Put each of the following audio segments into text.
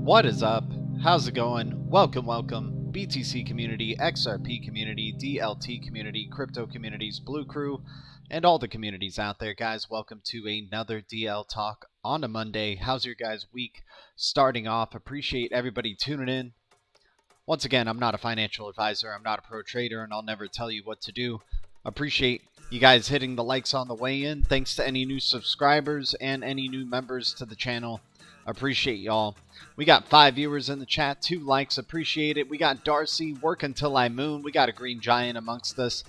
What is up? How's it going? Welcome. BTC community, XRP community, DLT community, crypto communities, BLUECREW, and all the communities out there, guys. Welcome to another DL Talk on a Monday. How's your guys' week starting off? Appreciate everybody tuning in. Once again, I'm not a financial advisor. I'm not a pro trader, and I'll never tell you what to do. Appreciate you guys hitting the likes on the way in. Thanks to any new subscribers and any new members to the channel. Appreciate y'all. We got 5 viewers in the chat, 2 likes, appreciate it. We got Darcy, Work Until I Moon. We got a Green Giant amongst us.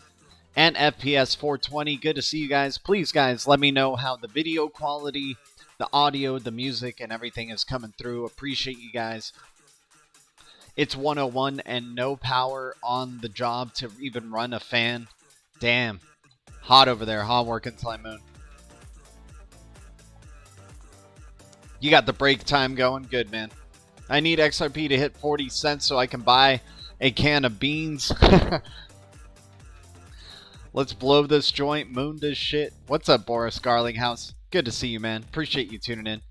And FPS 420, good to see you guys. Please, guys, let me know how the video quality, the audio, the music, and everything is coming through. Appreciate you guys. It's 101 and no power on the job to even run a fan. Damn. Hot over there, huh? Work Until I Moon. You got the break time going? Good, man. I need XRP to hit 40 cents so I can buy a can of beans. Let's blow this joint. Moon this shit. What's up, Boris Garlinghouse? Good to see you, man. Appreciate you tuning in.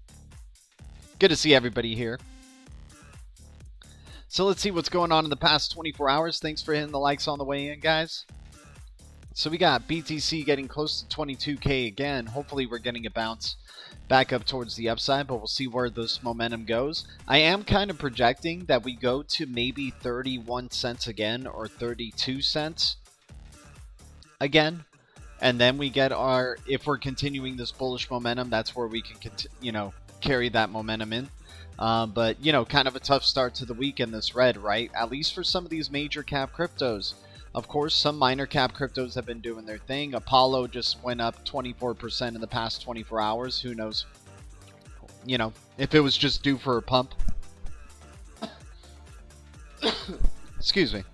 Good to see everybody here. So let's see what's going on in the past 24 hours. Thanks for hitting the likes on the way in, guys. So we got BTC getting close to 22K again. Hopefully we're getting a bounce back up towards the upside, but we'll see where this momentum goes. I am kind of projecting that we go to maybe 31 cents again or 32 cents again. And then we get our, if we're continuing this bullish momentum, that's where we can, carry that momentum in. But, kind of a tough start to the week in this red, right? At least for some of these major cap cryptos. Of course, some minor cap cryptos have been doing their thing. Apollo just went up 24% in the past 24 hours. Who knows? If it was just due for a pump. Excuse me.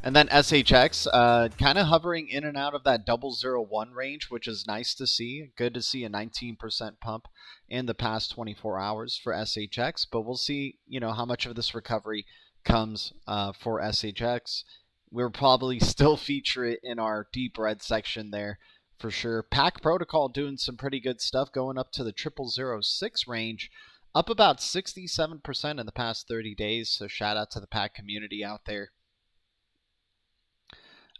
And then SHX, kind of hovering in and out of that 001 range, which is nice to see. Good to see a 19% pump in the past 24 hours for SHX. But we'll see, how much of this recovery comes for SHX. We'll probably still feature it in our deep red section there for sure. Pack Protocol doing some pretty good stuff, going up to the 0006 range, up about 67% in the past 30 days. So shout out to the Pack community out there.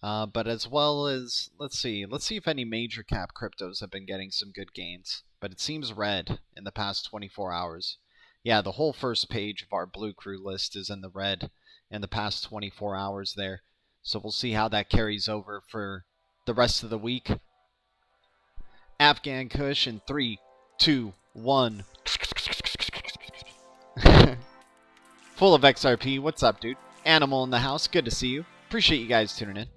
But as well as, let's see if any major cap cryptos have been getting some good gains. But it seems red in the past 24 hours. Yeah, the whole first page of our BLUECREW list is in the red in the past 24 hours there. So we'll see how that carries over for the rest of the week. Afghan Kush in 3, 2, 1. Full of XRP. What's up, dude? Animal in the house. Good to see you. Appreciate you guys tuning in.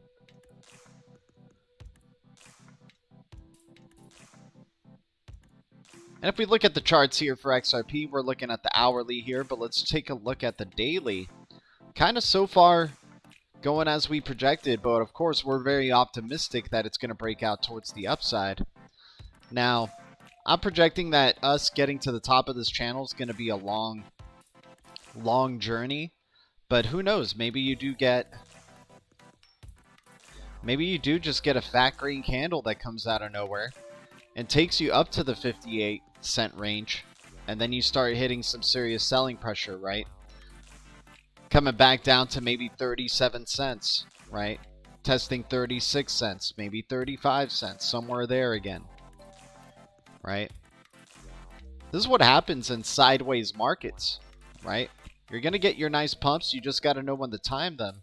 And if we look at the charts here for XRP, we're looking at the hourly here, but let's take a look at the daily. Kind of so far going as we projected, but of course we're very optimistic that it's going to break out towards the upside. Now, I'm projecting that us getting to the top of this channel is going to be a long journey, but who knows? Maybe you do just get a fat green candle that comes out of nowhere and takes you up to the 58 cent range, and then you start hitting some serious selling pressure, right? Coming back down to maybe 37 cents, right? Testing 36 cents, maybe 35 cents, somewhere there again, right? This is what happens in sideways markets, right? You're going to get your nice pumps, you just got to know when to time them.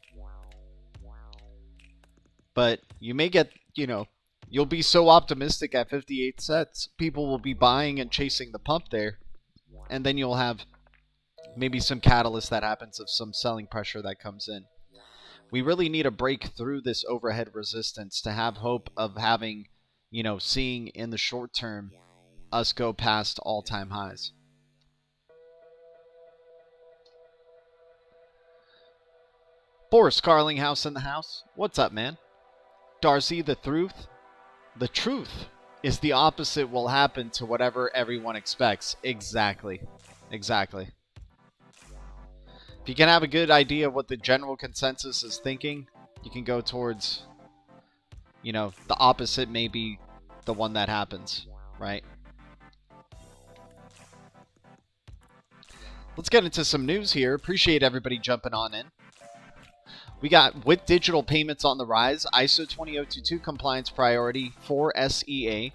But you may get, you'll be so optimistic at 58 cents, people will be buying and chasing the pump there. And then you'll have maybe some catalyst that happens of some selling pressure that comes in. We really need a break through this overhead resistance to have hope of having, seeing in the short term us go past all-time highs. Boris Carlinghouse in the house. What's up, man? Darcy, the truth is the opposite will happen to whatever everyone expects. Exactly. If you can have a good idea of what the general consensus is thinking, you can go towards, the opposite may be the one that happens, right? Let's get into some news here. Appreciate everybody jumping on in. We got, with digital payments on the rise, ISO 20022 compliance priority for SEA.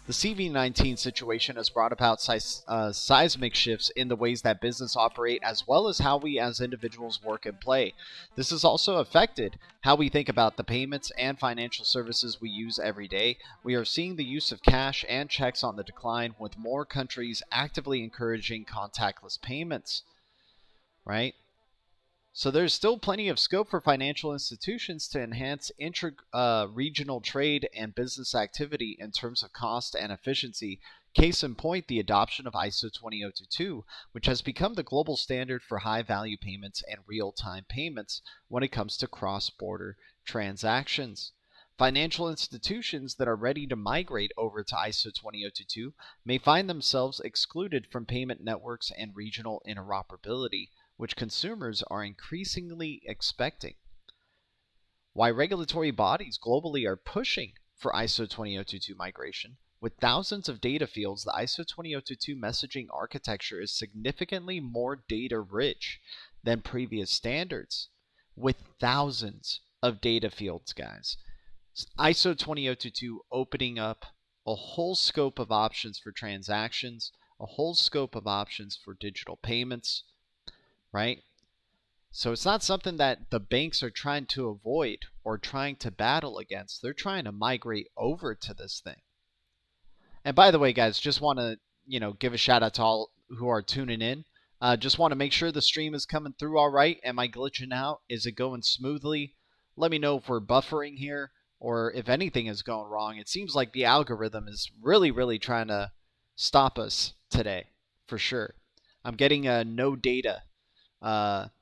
The CV19 situation has brought about seismic shifts in the ways that business operate, as well as how we as individuals work and play. This has also affected how we think about the payments and financial services we use every day. We are seeing the use of cash and checks on the decline, with more countries actively encouraging contactless payments, right? So there's still plenty of scope for financial institutions to enhance intra-regional trade and business activity in terms of cost and efficiency. Case in point, the adoption of ISO 20022, which has become the global standard for high-value payments and real-time payments when it comes to cross-border transactions. Financial institutions that are ready to migrate over to ISO 20022 may find themselves excluded from payment networks and regional interoperability, which consumers are increasingly expecting. Why regulatory bodies globally are pushing for ISO 20022 migration. With thousands of data fields, the ISO 20022 messaging architecture is significantly more data rich than previous standards. With thousands of data fields, guys. ISO 20022 opening up a whole scope of options for transactions, a whole scope of options for digital payments, right? So it's not something that the banks are trying to avoid or trying to battle against. They're trying to migrate over to this thing. And by the way, guys, just want to, give a shout out to all who are tuning in. Just want to make sure the stream is coming through all right. Am I glitching out? Is it going smoothly? Let me know if we're buffering here or if anything is going wrong. It seems like the algorithm is really, really trying to stop us today, for sure. I'm getting a no data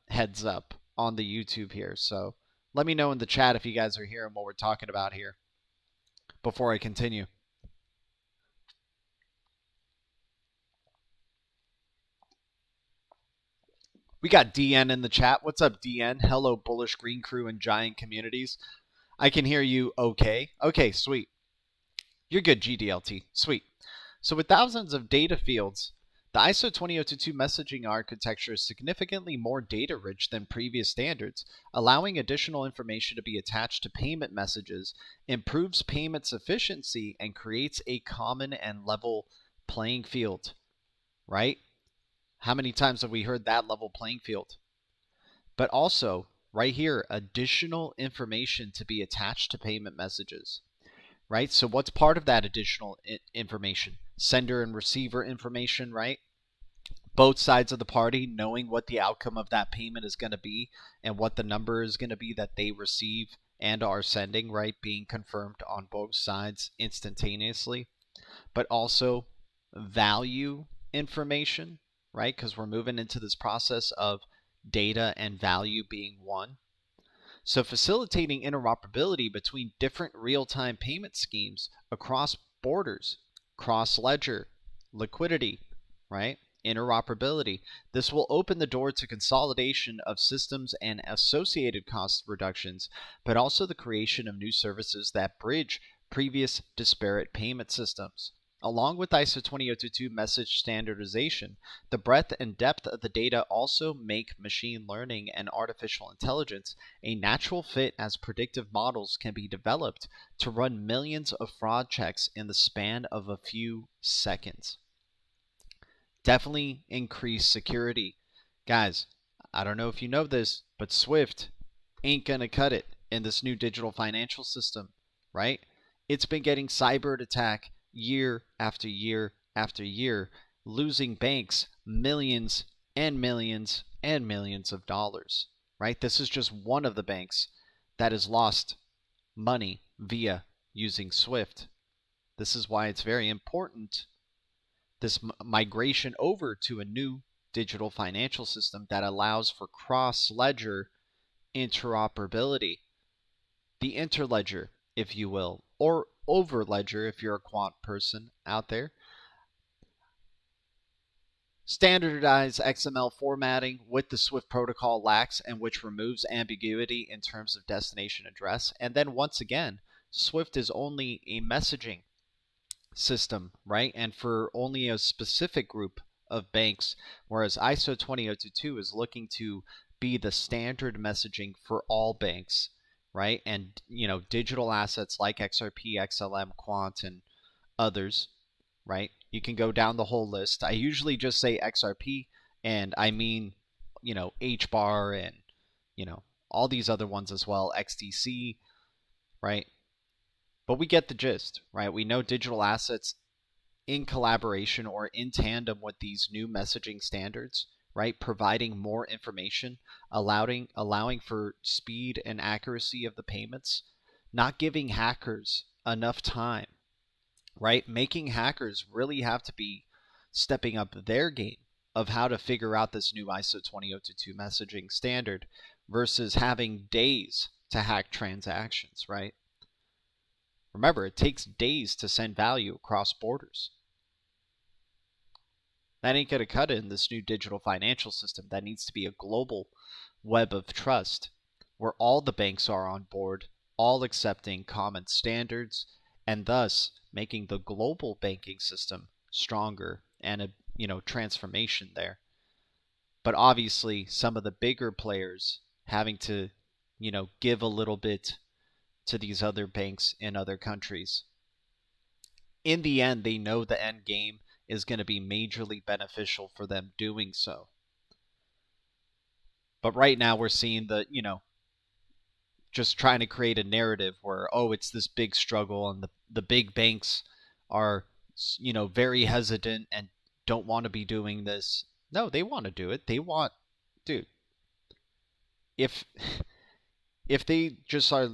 heads up on the YouTube here. So let me know in the chat if you guys are hearing what we're talking about here before I continue. We got DN in the chat. What's up, DN? Hello, Bullish Green Crew and Giant Communities. I can hear you okay. Okay, sweet. You're good, GDLT. Sweet. So with thousands of data fields, the ISO 20022 messaging architecture is significantly more data-rich than previous standards, allowing additional information to be attached to payment messages, improves payments efficiency, and creates a common and level playing field, right? How many times have we heard that level playing field? But also, right here, additional information to be attached to payment messages, right? So what's part of that additional information? Sender and receiver information, right? Both sides of the party knowing what the outcome of that payment is going to be and what the number is going to be that they receive and are sending, right? Being confirmed on both sides instantaneously. But also value information, right? Because we're moving into this process of data and value being one. So facilitating interoperability between different real-time payment schemes across borders, cross-ledger, liquidity, right? Interoperability. This will open the door to consolidation of systems and associated cost reductions, but also the creation of new services that bridge previous disparate payment systems. Along with ISO 20022 message standardization, the breadth and depth of the data also make machine learning and artificial intelligence a natural fit, as predictive models can be developed to run millions of fraud checks in the span of a few seconds. Definitely increase security. Guys, I don't know if you know this, but Swift ain't gonna cut it in this new digital financial system, right? It's been getting cyber attack year after year after year, losing banks millions and millions and millions of dollars, right? This is just one of the banks that has lost money via using Swift. This is why it's very important, this migration over to a new digital financial system that allows for cross-ledger interoperability. The interledger, if you will, or overledger if you're a quant person out there. Standardized XML formatting with the Swift protocol lacks, and which removes ambiguity in terms of destination address. And then once again, Swift is only a messaging system, right? And for only a specific group of banks, whereas ISO 20022 is looking to be the standard messaging for all banks, right? And, digital assets like XRP, XLM, Quant, and others, right? You can go down the whole list. I usually just say XRP, and I mean, HBAR and, all these other ones as well, XDC, right? But we get the gist, right? We know digital assets in collaboration or in tandem with these new messaging standards, right? Providing more information, allowing for speed and accuracy of the payments, not giving hackers enough time, right? Making hackers really have to be stepping up their game of how to figure out this new ISO 20022 messaging standard versus having days to hack transactions, right? Remember, it takes days to send value across borders. That ain't going to cut it in this new digital financial system. That needs to be a global web of trust where all the banks are on board, all accepting common standards, and thus making the global banking system stronger and a transformation there. But obviously, some of the bigger players having to give a little bit to these other banks in other countries. In the end, they know the end game is going to be majorly beneficial for them doing so. But right now we're seeing the, just trying to create a narrative where, it's this big struggle and the big banks are, very hesitant and don't want to be doing this. No, they want to do it. They want, dude, if they just are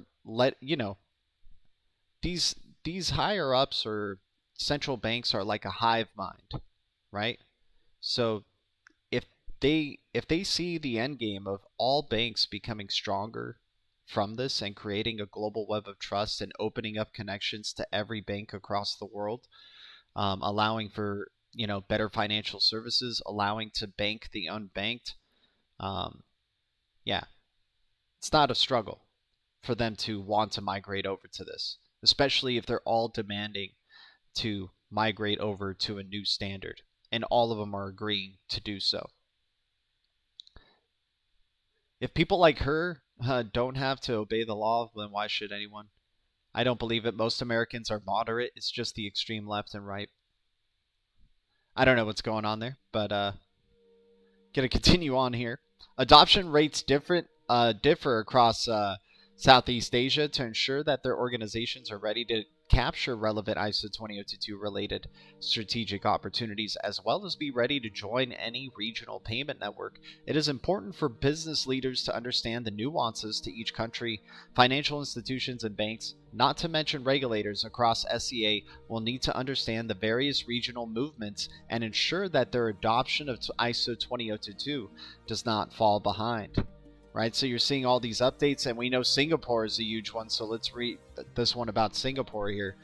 these higher ups or central banks are like a hive mind, right? So if they see the end game of all banks becoming stronger from this and creating a global web of trust and opening up connections to every bank across the world, allowing for better financial services, allowing to bank the unbanked, it's not a struggle for them to want to migrate over to this, especially if they're all demanding to migrate over to a new standard, and all of them are agreeing to do so. If people like her don't have to obey the law, then why should anyone? I don't believe it. Most Americans are moderate. It's just the extreme left and right. I don't know what's going on there, but gonna continue on here. Adoption rates differ across Southeast Asia to ensure that their organizations are ready to capture relevant ISO 20022 related strategic opportunities, as well as be ready to join any regional payment network. It is important for business leaders to understand the nuances to each country. Financial institutions and banks, not to mention regulators across SCA, will need to understand the various regional movements and ensure that their adoption of ISO 20022 does not fall behind. Right, so you're seeing all these updates, and we know Singapore is a huge one, so let's read this one about Singapore here.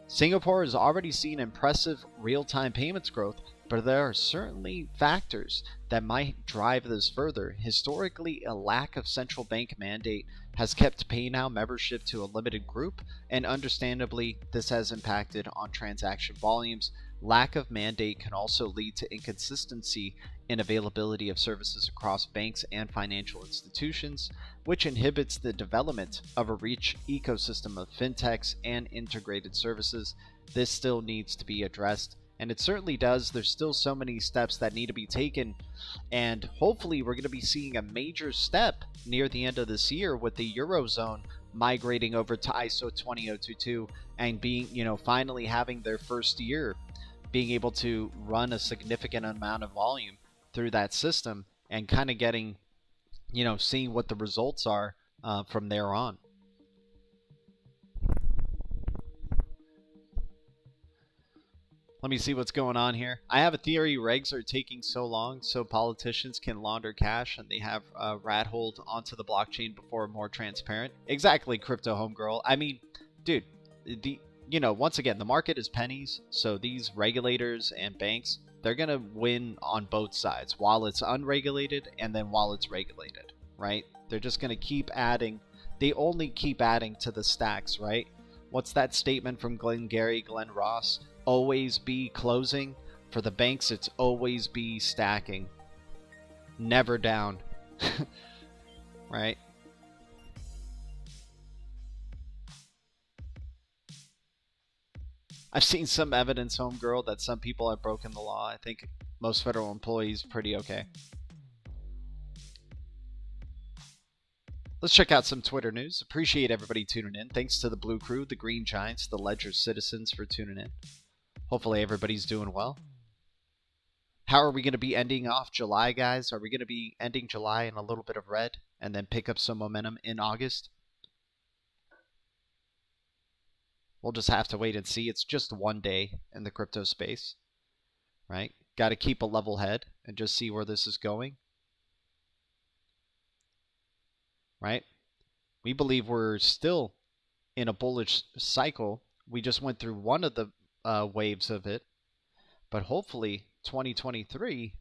Singapore has already seen impressive real-time payments growth, but there are certainly factors that might drive this further. Historically, a lack of central bank mandate has kept PayNow membership to a limited group, and understandably, this has impacted on transaction volumes. Lack of mandate can also lead to inconsistency in availability of services across banks and financial institutions, which inhibits the development of a rich ecosystem of fintechs and integrated services. This still needs to be addressed, and it certainly does. There's still so many steps that need to be taken, and hopefully we're going to be seeing a major step near the end of this year with the Eurozone migrating over to ISO 20022 and being, finally having their first year being able to run a significant amount of volume through that system and kind of getting, seeing what the results are from there on. Let me see what's going on here. I have a theory regs are taking so long so politicians can launder cash and they have rat hold onto the blockchain before more transparent. Exactly, Crypto Homegirl. I mean, dude, once again, the market is pennies, so these regulators and banks, they're going to win on both sides, while it's unregulated and then while it's regulated, right? They're just going to keep adding. They only keep adding to the stacks, right? What's that statement from Glenn Ross? Always be closing. For the banks, it's always be stacking. Never down. Right? I've seen some evidence, homegirl, that some people have broken the law. I think most federal employees pretty okay. Let's check out some Twitter news. Appreciate everybody tuning in. Thanks to the Blue Crew, the Green Giants, the Ledger Citizens for tuning in. Hopefully everybody's doing well. How are we going to be ending off July, guys? Are we going to be ending July in a little bit of red and then pick up some momentum in August? We'll just have to wait and see. It's just one day in the crypto space, right? Got to keep a level head and just see where this is going, right? We believe we're still in a bullish cycle. We just went through one of the waves of it, but hopefully 2023,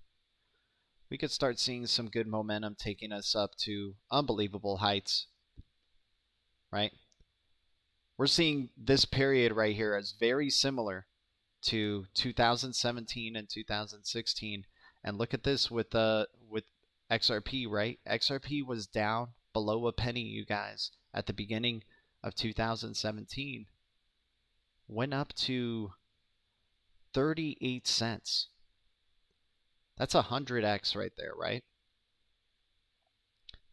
we could start seeing some good momentum taking us up to unbelievable heights, right? We're seeing this period right here as very similar to 2017 and 2016. And look at this with XRP, right? XRP was down below a penny, you guys, at the beginning of 2017. Went up to 38 cents. That's 100x right there, right?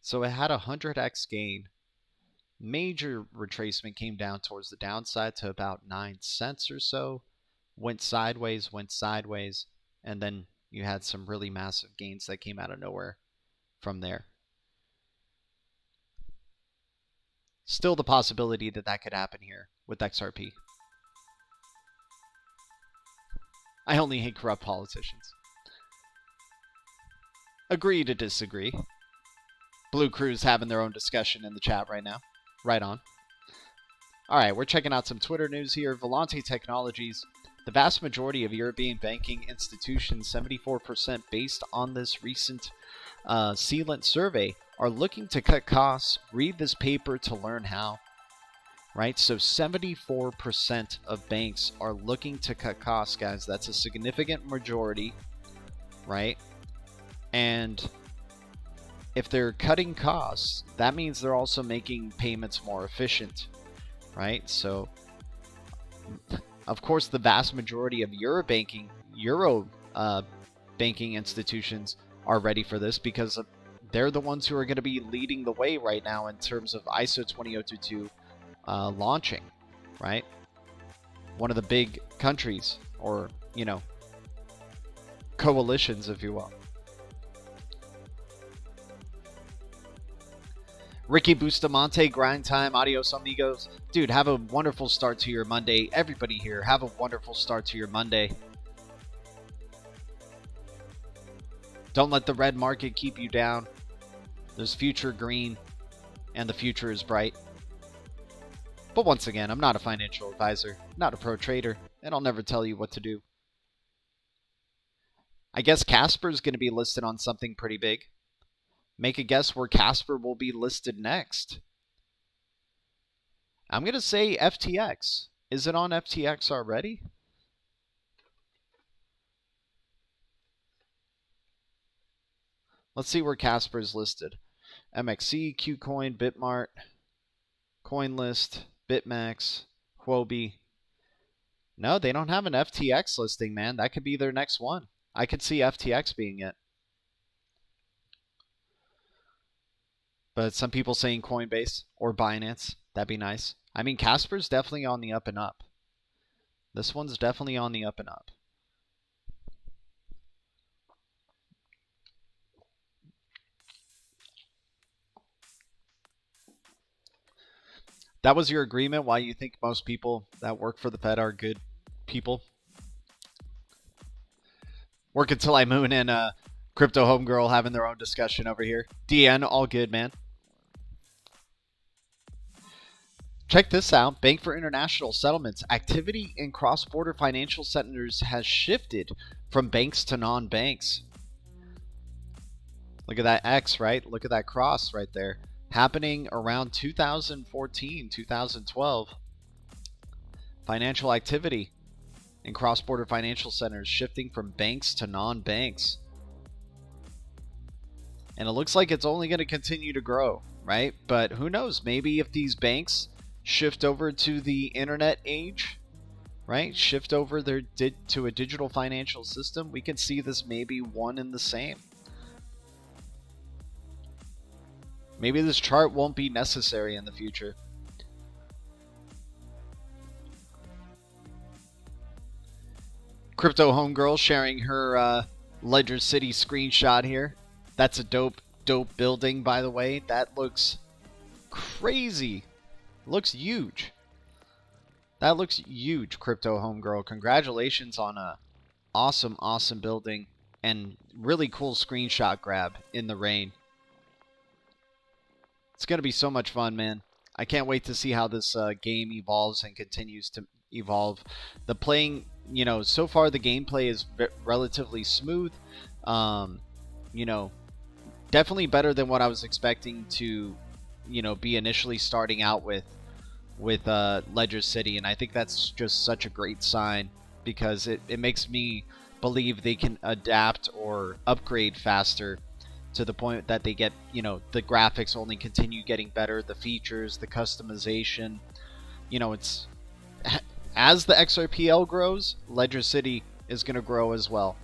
So it had a 100x gain. Major retracement, came down towards the downside to about 9 cents or so. Went sideways, and then you had some really massive gains that came out of nowhere from there. Still the possibility that that could happen here with XRP. I only hate corrupt politicians. Agree to disagree. Blue Crew's having their own discussion in the chat right now. Right on. All right, we're checking out some Twitter news here. Volante Technologies. The vast majority of European banking institutions, 74% based on this recent sealant survey, are looking to cut costs. Read this paper to learn how. Right, so 74% of banks are looking to cut costs, guys. That's a significant majority, right? And if they're cutting costs, that means they're also making payments more efficient, right? So, of course, the vast majority of Euro banking institutions are ready for this because they're the ones who are going to be leading the way right now in terms of ISO 20022 launching, right? One of the big countries, or, you know, coalitions, if you will. Ricky Bustamante, grind time, adios amigos. Dude, have a wonderful start to your Monday. Everybody here, have a wonderful start to your Monday. Don't let the red market keep you down. There's future green, and the future is bright. But once again, I'm not a financial advisor, not a pro trader, and I'll never tell you what to do. I guess Casper's going to be listed on something pretty big. Make a guess where Casper will be listed next. I'm going to say FTX. Is it on FTX already? Let's see where Casper is listed. MXC, KuCoin, Bitmart, CoinList, BitMEX, Huobi. No, they don't have an FTX listing, man. That could be their next one. I could see FTX being it. But some people saying Coinbase or Binance. That'd be nice. I mean, Casper's definitely on the up and up. This one's definitely on the up and up. That was your agreement why you think most people that work for the Fed are good people? Work until I moon and Crypto Homegirl having their own discussion over here. DN, all good, man. Check this out. Bank for International Settlements. Activity in cross-border financial centers has shifted from banks to non-banks. Look at that X, right? Look at that cross right there. Happening around 2014, 2012. Financial activity and cross-border financial centers shifting from banks to non-banks. And it looks like it's only going to continue to grow, right? But who knows? Maybe if these banks shift over to the internet age, right? Shift over to a digital financial system, we can see this maybe one and the same. Maybe this chart won't be necessary in the future. Crypto Homegirl sharing her Ledger City screenshot here. That's a dope building, by the way. That looks crazy. Looks huge. That looks huge, Crypto Homegirl. Congratulations on a awesome building and really cool screenshot grab in the rain. It's going to be so much fun, man. I can't wait to see how this game evolves and continues to evolve. The playing, you know, so far the gameplay is relatively smooth. You know, definitely better than what I was expecting to, you know, be initially starting out with Ledger City, and I think that's just such a great sign because it makes me believe they can adapt or upgrade faster to the point that they get, you know, the graphics only continue getting better, the features, the customization. You know, it's as the XRPL grows, Ledger City is going to grow as well.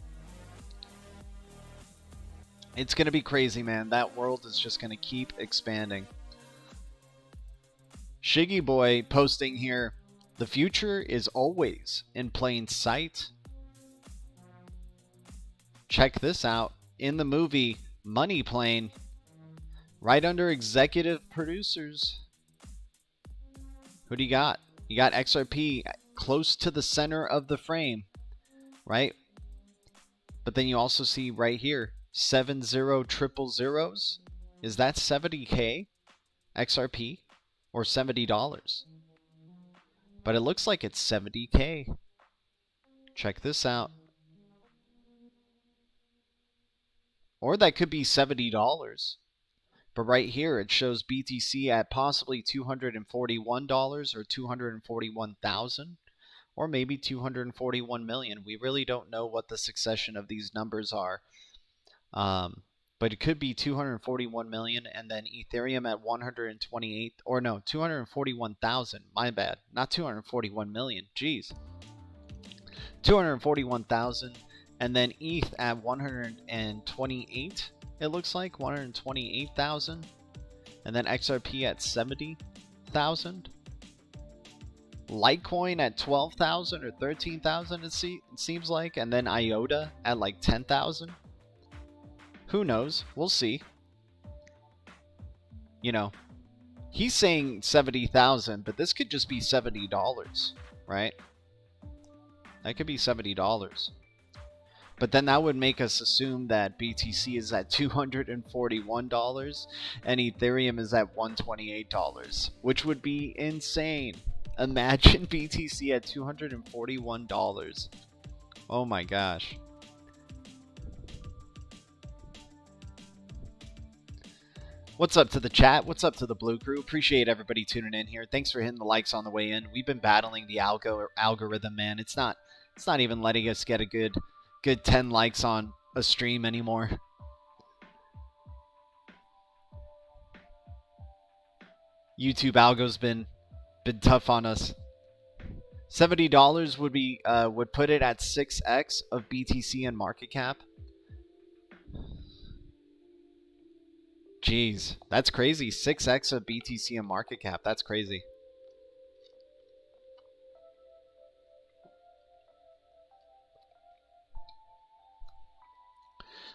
It's going to be crazy, man. That world is just going to keep expanding. Shiggy Boy posting here, the future is always in plain sight. Check this out. In the movie Money Plane, right under executive producers, who do you got? You got XRP close to the center of the frame, right? But then you also see right here 70000s. Is that 70K XRP or $70? But it looks like it's 70K. Check this out. Or that could be $70. But right here it shows BTC at possibly $241 or 241,000 or maybe 241 million. We really don't know what the succession of these numbers are. But it could be 241 million and then Ethereum at 128 or no, 241,000. My bad. Not 241 million. Jeez. 241,000 and then ETH at 128. It looks like 128,000 and then XRP at 70,000. Litecoin at 12,000 or 13,000 it seems like, and then IOTA at like 10,000. Who knows? We'll see. You know, he's saying 70,000, but this could just be $70, right? That could be $70. But then that would make us assume that BTC is at $241 and Ethereum is at $128, which would be insane. Imagine BTC at $241. Oh my gosh. What's up to the chat? What's up to the Blue Crew? Appreciate everybody tuning in here. Thanks for hitting the likes on the way in. We've been battling the algorithm, man. It's not even letting us get a good 10 likes on a stream anymore. YouTube algo's been tough on us. $70 would put it at 6x of BTC and market cap. Jeez, that's crazy. 6x of BTC and market cap. That's crazy.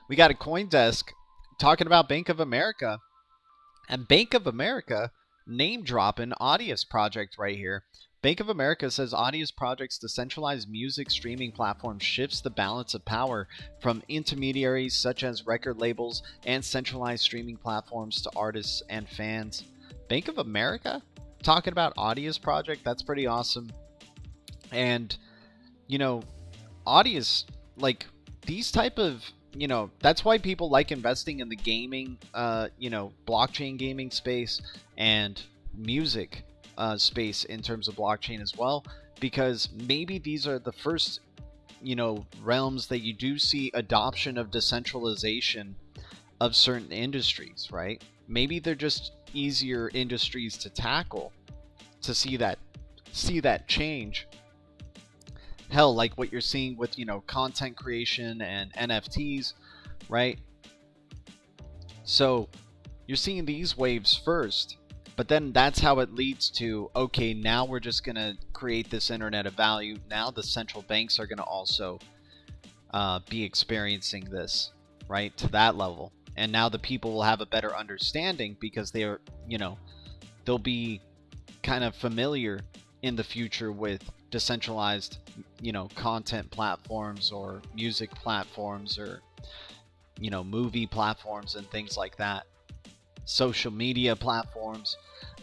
We got a CoinDesk talking about Bank of America. And Bank of America name dropping Audius project right here. Bank of America says Audius project's decentralized music streaming platform shifts the balance of power from intermediaries such as record labels and centralized streaming platforms to artists and fans. Bank of America talking about Audius project. That's pretty awesome. And, you know, Audius, like these type of, you know, that's why people like investing in the gaming, you know, blockchain gaming space and music space in terms of blockchain as well, because maybe these are the first, realms that you do see adoption of decentralization of certain industries, right? Maybe they're just easier industries to tackle, to see that change. Hell, like what you're seeing with, content creation and NFTs, right? So you're seeing these waves first, but then that's how it leads to, okay, now we're just going to create this internet of value. Now the central banks are going to also be experiencing this, right, to that level. And now the people will have a better understanding because they are, they'll be kind of familiar in the future with decentralized, content platforms or music platforms or, movie platforms and things like that. Social media platforms.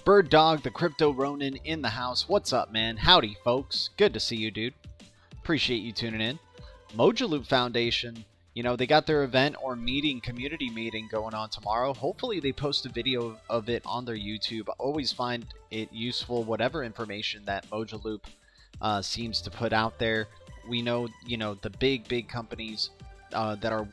Bird Dog, the Crypto Ronin in the house. What's up, man? Howdy, folks. Good to see you, dude. Appreciate you tuning in. Mojo Foundation, they got their event or community meeting going on tomorrow. Hopefully they post a video of it on their YouTube. I always find it useful, whatever information that Mojo seems to put out there. We know, the big companies that are,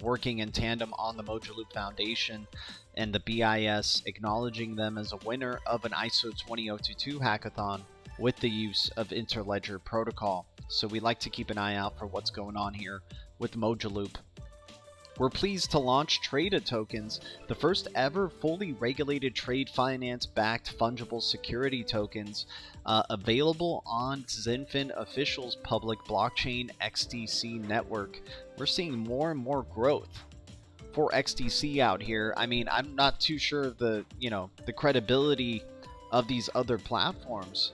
working in tandem on the Mojo Foundation and the BIS acknowledging them as a winner of an ISO 20022 hackathon with the use of Interledger protocol. So we like to keep an eye out for what's going on here with Mojo. We're pleased to launch Trada tokens, the first ever fully regulated trade finance backed fungible security tokens available on Zinfin Official's public blockchain XDC network. We're seeing more and more growth for XDC out here. I mean, I'm not too sure of the credibility of these other platforms,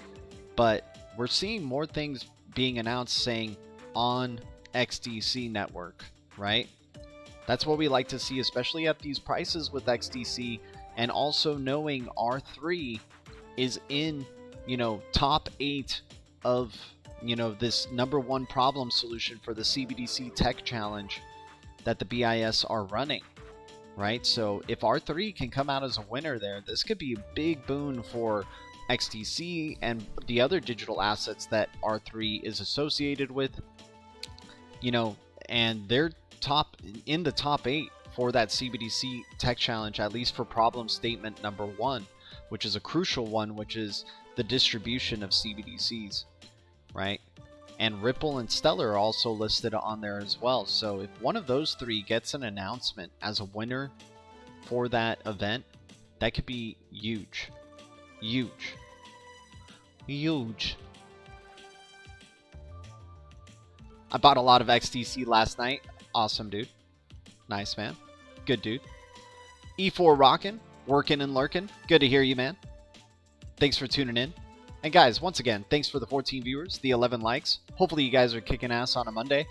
but we're seeing more things being announced saying on XDC network, right? That's what we like to see, especially at these prices with XDC, and also knowing R3 is in, top 8 of, this #1 problem solution for the CBDC Tech Challenge that the BIS are running, right? So if R3 can come out as a winner there, this could be a big boon for XDC and the other digital assets that R3 is associated with, and they're in the top 8 for that CBDC Tech Challenge, at least for problem statement #1, which is a crucial one, which is the distribution of CBDCs, right? And Ripple and Stellar are also listed on there as well. So if one of those 3 gets an announcement as a winner for that event, that could be huge. Huge. I bought a lot of XDC last night. Awesome, dude. Nice, man. Good, dude. E4 rockin', working and lurking. Good to hear you, man. Thanks for tuning in. And guys, once again, thanks for the 14 viewers, the 11 likes. Hopefully you guys are kicking ass on a Monday.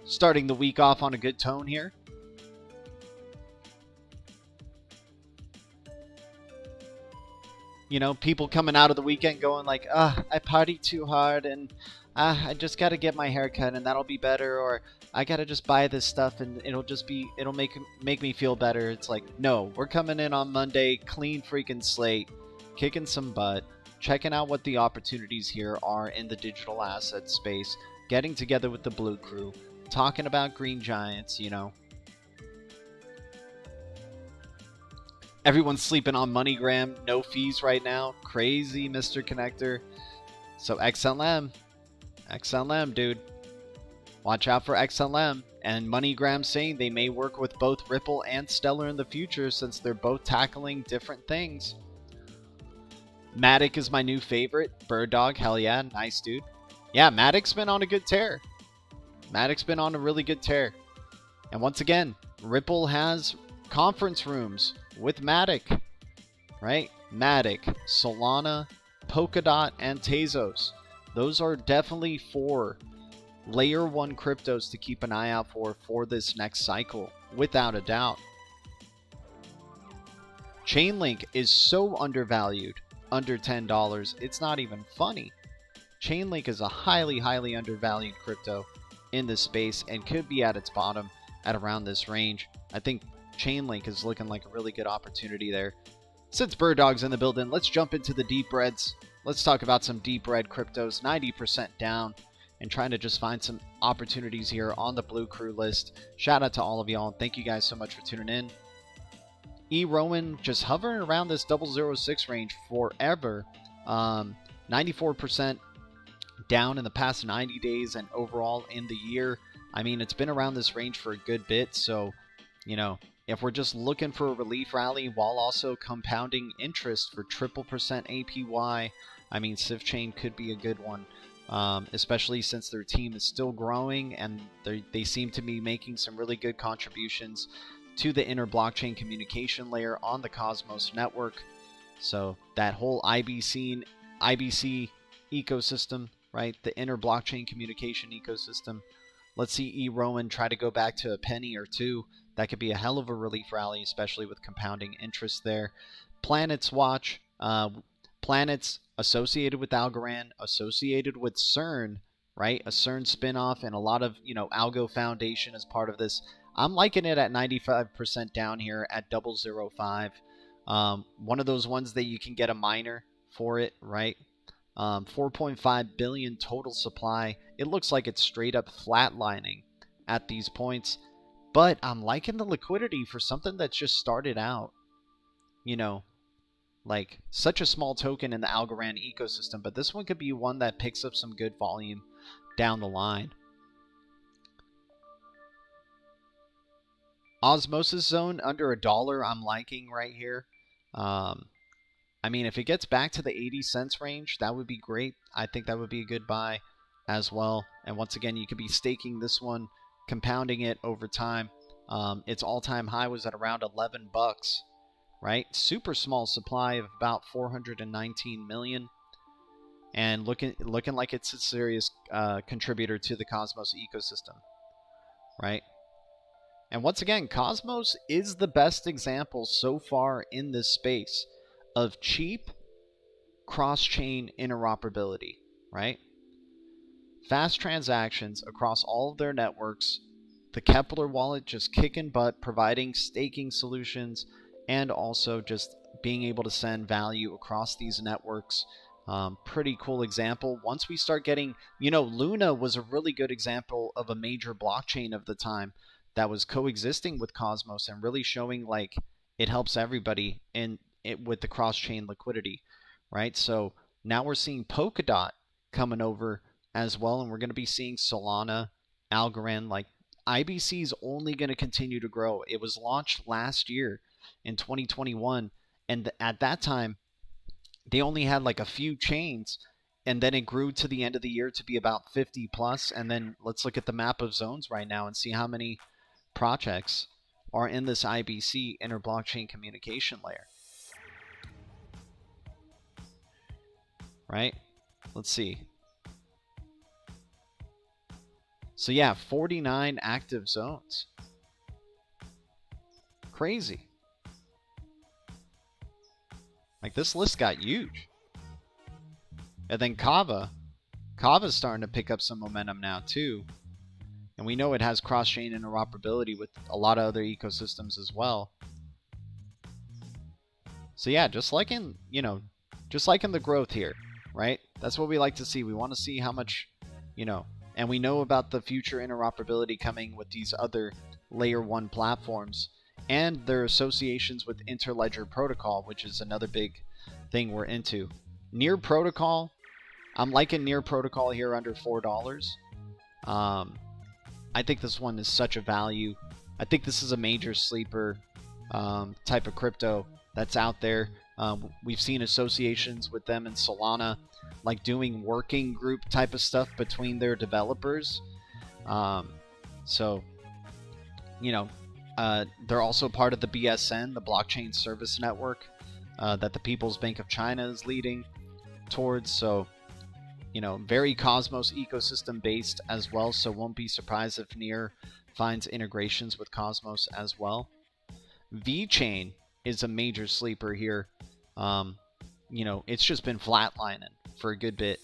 Starting the week off on a good tone here. People coming out of the weekend going like, I partied too hard and I just got to get my hair cut and that'll be better, or I got to just buy this stuff and it'll make me feel better. It's like, no, we're coming in on Monday, clean freaking slate, kicking some butt, checking out what the opportunities here are in the digital asset space, getting together with the BLUECREW, talking about green giants, Everyone's sleeping on MoneyGram, no fees right now. Crazy, Mr. Connector. So XLM, dude. Watch out for XLM. And MoneyGram saying they may work with both Ripple and Stellar in the future since they're both tackling different things. Matic is my new favorite. Bird Dog, hell yeah, nice, dude. Yeah, Matic's been on a good tear. Matic's been on a really good tear. And once again, Ripple has conference rooms with Matic, right? Matic, Solana, Polkadot, and Tezos. Those are definitely 4 layer 1 cryptos to keep an eye out for this next cycle, without a doubt. Chainlink is so undervalued, under $10. It's not even funny. Chainlink is a highly undervalued crypto in this space and could be at its bottom at around this range. I think Chainlink is looking like a really good opportunity there. Since Bird Dog's in the building, let's jump into the deep reds. Let's talk about some deep red cryptos, 90% down, and trying to just find some opportunities here on the BLUECREW list. Shout out to all of y'all, and thank you guys so much for tuning in. Rowan just hovering around this 006 range forever. 94% down in the past 90 days and overall in the year. I mean, it's been around this range for a good bit, so, you know, if we're just looking for a relief rally while also compounding interest for 0% APY, I mean, Civ Chain could be a good one, especially since their team is still growing and they seem to be making some really good contributions to the inner blockchain communication layer on the Cosmos network. So that whole IBC ecosystem, right? The inner blockchain communication ecosystem. Let's see Rowan try to go back to a penny or two. That could be a hell of a relief rally, especially with compounding interest there. Planets watch. Planets associated with Algorand, associated with CERN, right? A CERN spinoff and a lot of, Algo Foundation as part of this. I'm liking it at 95% down here at 005. One of those ones that you can get a miner for it, right? 4.5 billion total supply. It looks like it's straight up flatlining at these points, but I'm liking the liquidity for something that's just started out, like such a small token in the Algorand ecosystem, but this one could be one that picks up some good volume down the line. Osmosis Zone under $1 I'm liking right here. I mean, if it gets back to the 80 cents range, that would be great. I think that would be a good buy as well. And once again, you could be staking this one, compounding it over time. Its all-time high was at around 11 bucks, right? Super small supply of about 419 million. And looking like it's a serious contributor to the Cosmos ecosystem, right? And once again, Cosmos is the best example so far in this space of cheap cross-chain interoperability, right? Fast transactions across all of their networks, the Kepler wallet just kicking butt, providing staking solutions, and also just being able to send value across these networks. Pretty cool example. Once we start getting, Luna was a really good example of a major blockchain of the time that was coexisting with Cosmos and really showing like it helps everybody with the cross-chain liquidity, right? So now we're seeing Polkadot coming over as well, and we're going to be seeing Solana, Algorand. Like IBC is only going to continue to grow. It was launched last year in 2021, and at that time they only had like a few chains, and then it grew to the end of the year to be about 50 plus. And then let's look at the map of zones right now and see how many projects are in this IBC inner blockchain communication layer. Right? Let's see. So yeah, 49 active zones. Crazy. Like this list got huge. And then Kava's starting to pick up some momentum now too. And we know it has cross-chain interoperability with a lot of other ecosystems as well. So yeah, just liking the growth here, right? That's what we like to see. We want to see how much, and we know about the future interoperability coming with these other layer 1 platforms and their associations with Interledger Protocol, which is another big thing we're into. Near Protocol, I'm liking Near Protocol here under $4. I think this one is such a value. I think this is a major sleeper type of crypto that's out there. We've seen associations with them in Solana, like doing working group type of stuff between their developers. So, they're also part of the BSN, the Blockchain Service Network, that the People's Bank of China is leading towards. So, very Cosmos ecosystem based as well. So won't be surprised if Near finds integrations with Cosmos as well. VeChain is a major sleeper here. It's just been flatlining for a good bit.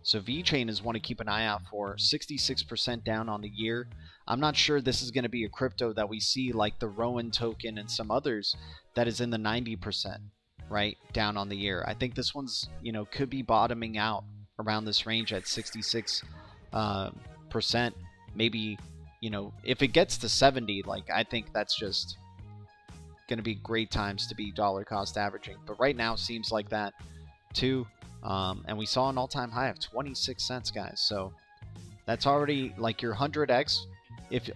So VeChain is one to keep an eye out for. 66% down on the year. I'm not sure this is going to be a crypto that we see like the Rowan token and some others that is in the 90%, right, down on the year. I think this one's, could be bottoming out around this range at 66%. Maybe, if it gets to 70, like, I think that's just going to be great times to be dollar cost averaging. But right now seems like that too. And we saw an all-time high of 26 cents, guys. So that's already like your 100x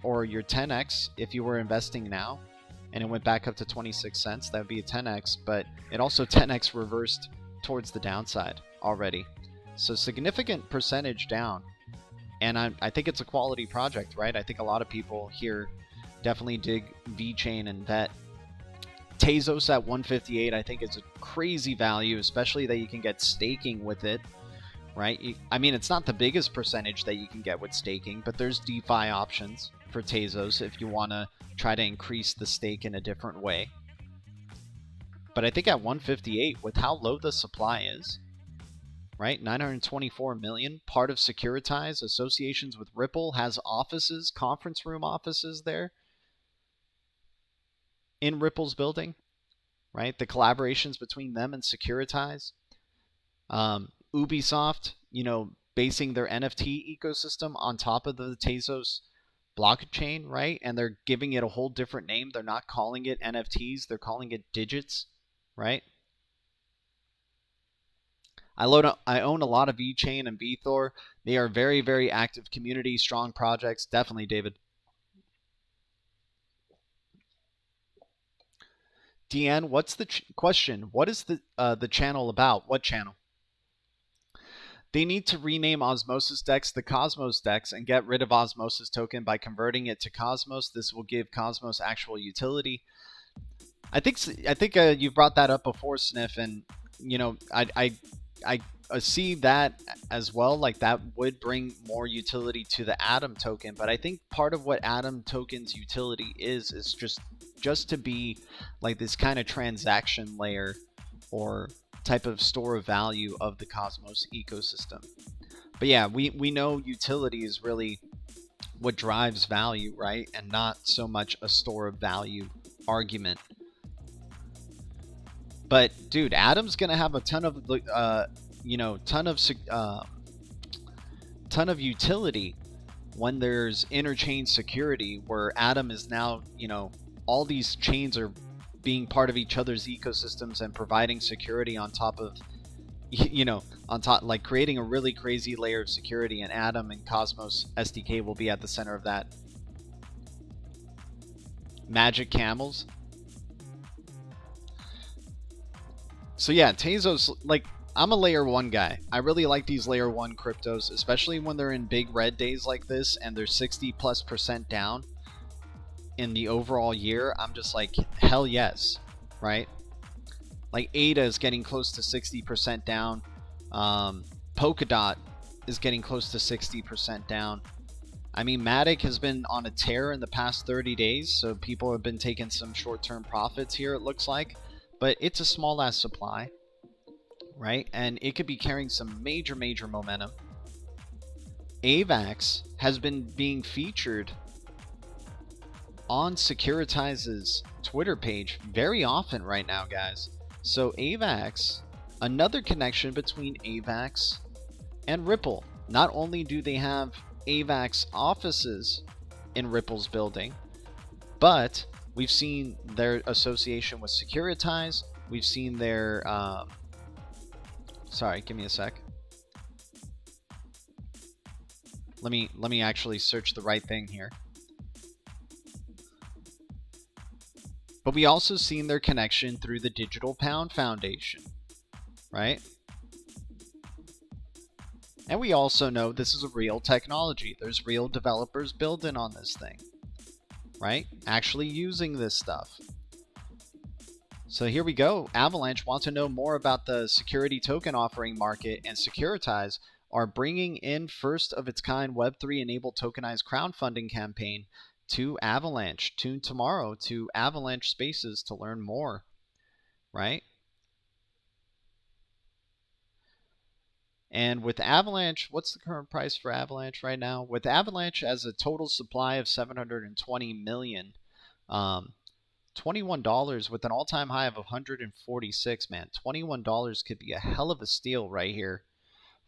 or your 10x if you were investing now and it went back up to 26 cents. That would be a 10x, but it also 10x reversed towards the downside already. So significant percentage down. And I think it's a quality project, right? I think a lot of people here definitely dig VeChain and VET. Tezos at 158, I think is a crazy value, especially that you can get staking with it, right? I mean, it's not the biggest percentage that you can get with staking, but there's DeFi options for Tezos if you want to try to increase the stake in a different way. But I think at 158, with how low the supply is, right? 924 million, part of Securitize, associations with Ripple, has offices, conference room offices there in Ripple's building, right? The collaborations between them and Securitize. Ubisoft, basing their NFT ecosystem on top of the Tezos blockchain, right? And they're giving it a whole different name. They're not calling it NFTs. They're calling it digits, right? I own a lot of VeChain and VeThor. They are very, very active community, strong projects. Definitely, David. Deanne, what's the question? What is the channel about? What channel? They need to rename Osmosis DEX the Cosmos DEX and get rid of Osmosis token by converting it to Cosmos. This will give Cosmos actual utility. I think you've brought that up before, Sniff, and I see that as well. Like, that would bring more utility to the Atom token, but I think part of what Atom token's utility is just to be like this kind of transaction layer or type of store of value of the Cosmos ecosystem. But yeah, we know utility is really what drives value, right? And not so much a store of value argument. But dude, Atom's gonna have a ton of ton of utility when there's interchain security, where Atom is now, all these chains are being part of each other's ecosystems and providing security on top of, like creating a really crazy layer of security, and Atom and Cosmos SDK will be at the center of that. Magic Camels. So yeah, Tezos, like, I'm a layer 1 guy. I really like these layer 1 cryptos, especially when they're in big red days like this and they're 60+% down in the overall year. I'm just like, hell yes, right? Like, ADA is getting close to 60% down. Polkadot is getting close to 60% down. I mean, Matic has been on a tear in the past 30 days, so people have been taking some short-term profits here, it looks like. But it's a small ass supply, right? And it could be carrying some major momentum. AVAX has been being featured on Securitize's Twitter page very often right now, guys. So AVAX, another connection between AVAX and Ripple. Not only do they have AVAX offices in Ripple's building, but we've seen their association with Securitize. We've seen their... sorry, give me a sec. Let me actually search the right thing here. But we also seen their connection through the Digital Pound Foundation, right? And we also know this is a real technology. There's real developers building on this thing, right? Actually using this stuff. So here we go. Avalanche wants to know more about the security token offering market, and Securitize are bringing in first of its kind Web3 enabled tokenized crowdfunding campaign to Avalanche. Tune tomorrow to Avalanche Spaces to learn more, right? And with Avalanche, what's the current price for Avalanche right now? With Avalanche as a total supply of 720 million, $21 with an all-time high of 146, man. $21 could be a hell of a steal right here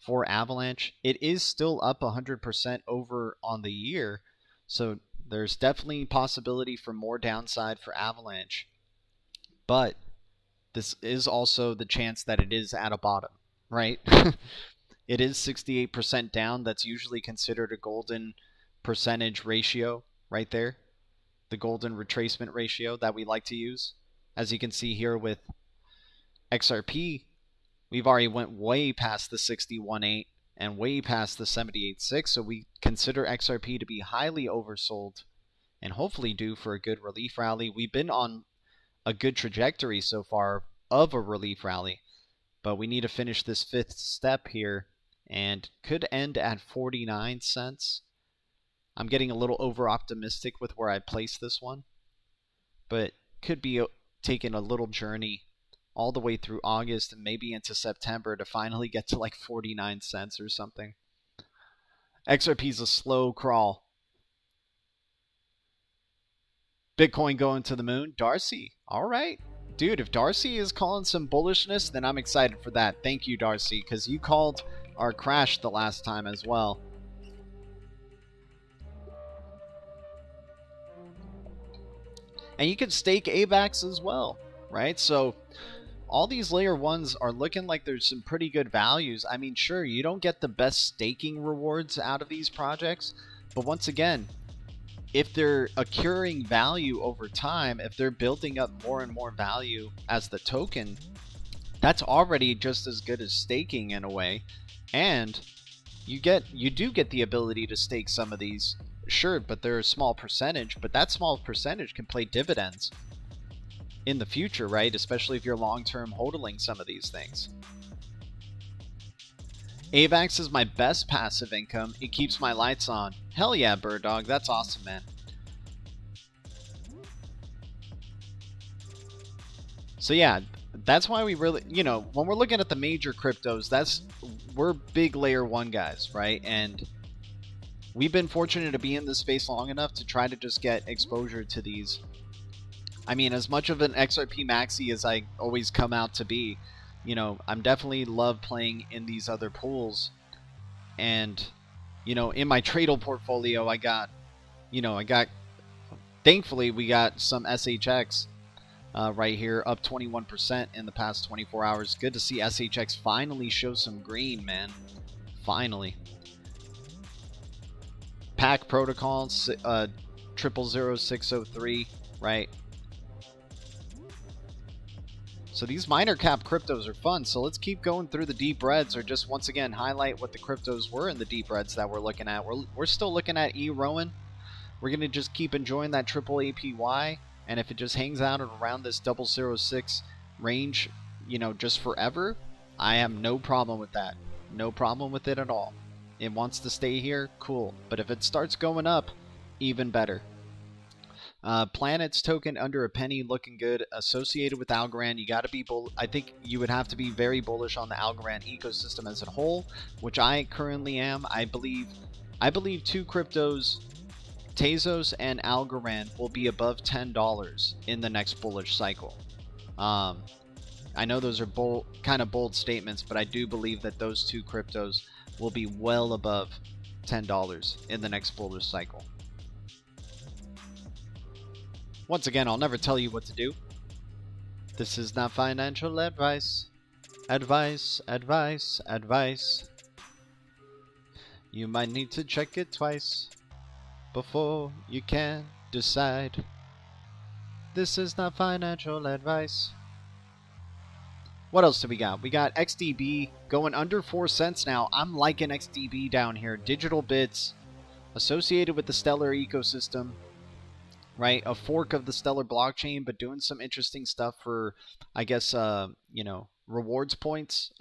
for Avalanche. It is still up 100% over on the year, so there's definitely possibility for more downside for Avalanche. But this is also the chance that it is at a bottom, right? It is 68% down. That's usually considered a golden percentage ratio right there. The golden retracement ratio that we like to use. As you can see here with XRP, we've already went way past the 61.8 and way past the 78.6, so we consider XRP to be highly oversold and hopefully due for a good relief rally. We've been on a good trajectory so far of a relief rally, but we need to finish this fifth step here and could end at 49 cents. I'm getting a little over optimistic with where I place this one, but could be taking a little journey all the way through August and maybe into September to finally get to like 49 cents or something. XRP's a slow crawl. Bitcoin going to the moon. Darcy, all right. Dude, if Darcy is calling some bullishness, then I'm excited for that. Thank you, Darcy, because you called our crash the last time as well. And you can stake AVAX as well, right? So all these layer ones are looking like there's some pretty good values. I mean, sure, you don't get the best staking rewards out of these projects, but once again, if they're accruing value over time, if they're building up more and more value as the token, that's already just as good as staking in a way. And you do get the ability to stake some of these, sure, but they're a small percentage, but that small percentage can play dividends in the future, right? Especially if you're long-term hodling some of these things. AVAX is my best passive income. It keeps my lights on. Hell yeah, Bird Dog. That's awesome, man. So yeah, that's why we really, you know, when we're looking at the major cryptos, we're big layer one guys, right? And we've been fortunate to be in this space long enough to try to just get exposure to these. I mean, as much of an XRP maxi as I always come out to be, you know, I'm definitely love playing in these other pools. And, you know, in my Tradle portfolio, I got, thankfully we got some SHX right here, up 21% in the past 24 hours. Good to see SHX finally show some green, man. Finally. Pack Protocol, 000603, right? So these minor cap cryptos are fun, so let's keep going through the deep reds, or just once again highlight what the cryptos were in the deep reds that we're looking at. We're still looking at eRowan. We're going to just keep enjoying that triple APY, and if it just hangs out around this 006 range, you know, just forever, I have no problem with that. No problem with it at all. It wants to stay here, cool. But if it starts going up, even better. Planets token under a penny, looking good. Associated with Algorand, you got to be I think you would have to be very bullish on the Algorand ecosystem as a whole, which I currently am. I believe two cryptos, Tezos and Algorand, will be above $10 in the next bullish cycle. I know those are kind of bold statements, but I do believe that those two cryptos will be well above $10 in the next bullish cycle. Once again, I'll never tell you what to do. This is not financial advice. Advice, advice, advice. You might need to check it twice before you can decide. This is not financial advice. What else do we got? We got XDB going under 4 cents now. I'm liking XDB down here. Digital bits associated with the Stellar ecosystem. Right, a fork of the Stellar blockchain, but doing some interesting stuff for, I guess, you know, rewards points.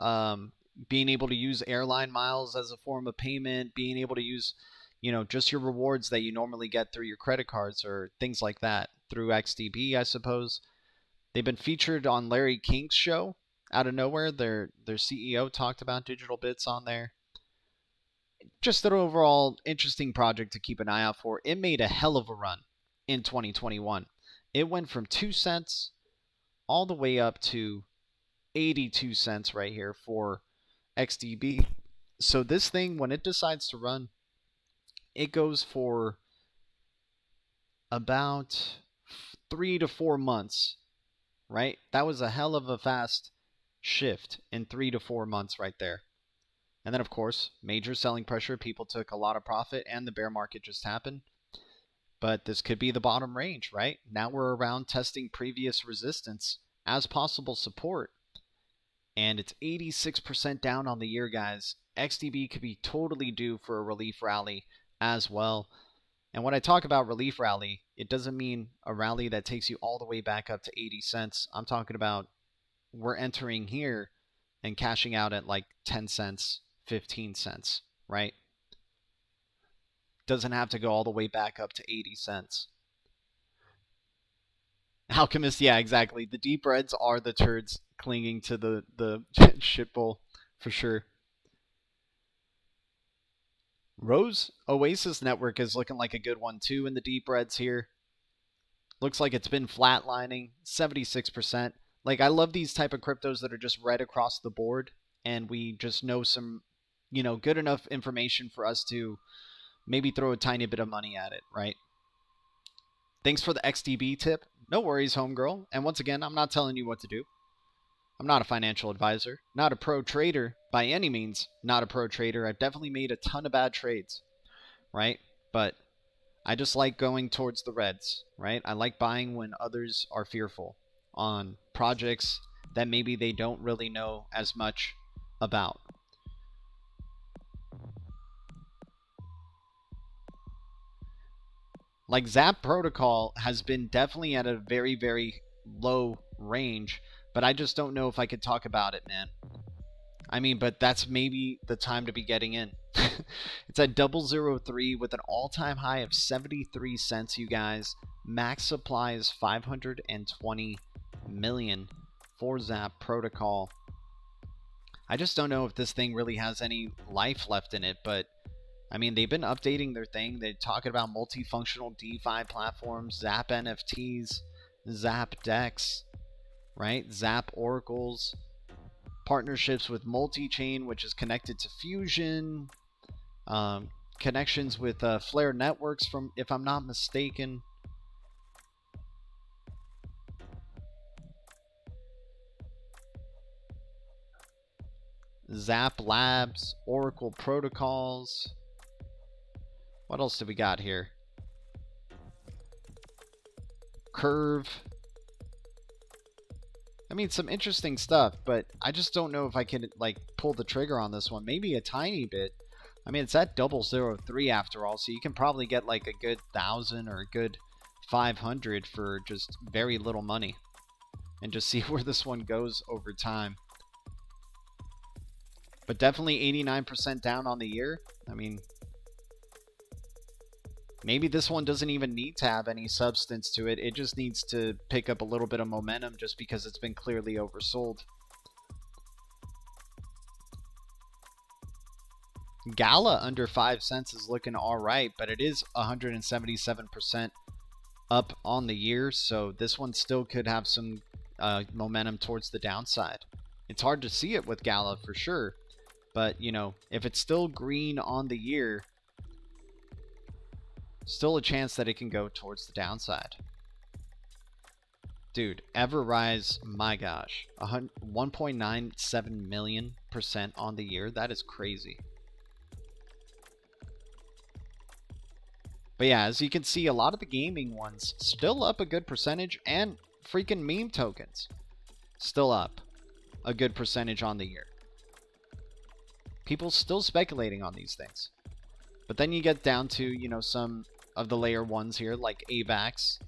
Being able to use airline miles as a form of payment, being able to use, you know, just your rewards that you normally get through your credit cards or things like that through XDB, I suppose. They've been featured on Larry King's show, out of nowhere. Their CEO talked about digital bits on there. Just an overall interesting project to keep an eye out for. It made a hell of a run in 2021. It went from 2 cents all the way up to 82 cents right here for XDB. So this thing, when it decides to run, it goes for about 3 to 4 months, right? That was a hell of a fast shift in 3 to 4 months right there. And then, of course, major selling pressure. People took a lot of profit, and the bear market just happened. But this could be the bottom range, right? Now we're around testing previous resistance as possible support. And it's 86% down on the year, guys. XDB could be totally due for a relief rally as well. And when I talk about relief rally, it doesn't mean a rally that takes you all the way back up to 80 cents. I'm talking about we're entering here and cashing out at like 10 cents, 15 cents, right? Doesn't have to go all the way back up to 80 cents. Alchemist, yeah, exactly. The deep reds are the turds clinging to the shit bowl for sure. Rose Oasis Network is looking like a good one too in the deep reds here. Looks like it's been flatlining, 76%. Like, I love these type of cryptos that are just red across the board, and we just know some, good enough information for us to maybe throw a tiny bit of money at it, right? Thanks for the XDB tip. No worries, homegirl. And once again, I'm not telling you what to do. I'm not a financial advisor, not a pro trader by any means, not a pro trader. I've definitely made a ton of bad trades, right? But I just like going towards the reds, right? I like buying when others are fearful on projects that maybe they don't really know as much about. Like, Zap Protocol has been definitely at a very, very low range, but I just don't know if I could talk about it, man. I mean, but that's maybe the time to be getting in. It's at 003 with an all-time high of 73 cents, you guys. Max supply is 520 million for Zap Protocol. I just don't know if this thing really has any life left in it, but I mean, they've been updating their thing. They're talking about multifunctional DeFi platforms, Zap NFTs, Zap DEX, right? Zap Oracles, partnerships with Multi-Chain, which is connected to Fusion, connections with Flare Networks, from, if I'm not mistaken. Zap Labs, Oracle Protocols. What else do we got here? Curve. I mean, some interesting stuff, but I just don't know if I can, like, pull the trigger on this one. Maybe a tiny bit. I mean, it's at 003 after all, so you can probably get like a good 1,000 or a good 500 for just very little money. And just see where this one goes over time. But definitely 89% down on the year. I mean, maybe this one doesn't even need to have any substance to it. It just needs to pick up a little bit of momentum just because it's been clearly oversold. Gala under 5 cents is looking alright, but it is 177% up on the year, so this one still could have some momentum towards the downside. It's hard to see it with Gala for sure, but, if it's still green on the year, still a chance that it can go towards the downside. Dude, Everrise, my gosh, 1.97 million% on the year. That is crazy. But yeah, as you can see, a lot of the gaming ones still up a good percentage, and freaking meme tokens still up a good percentage on the year. People still speculating on these things. But then you get down to, some of the layer ones here, like AVAX.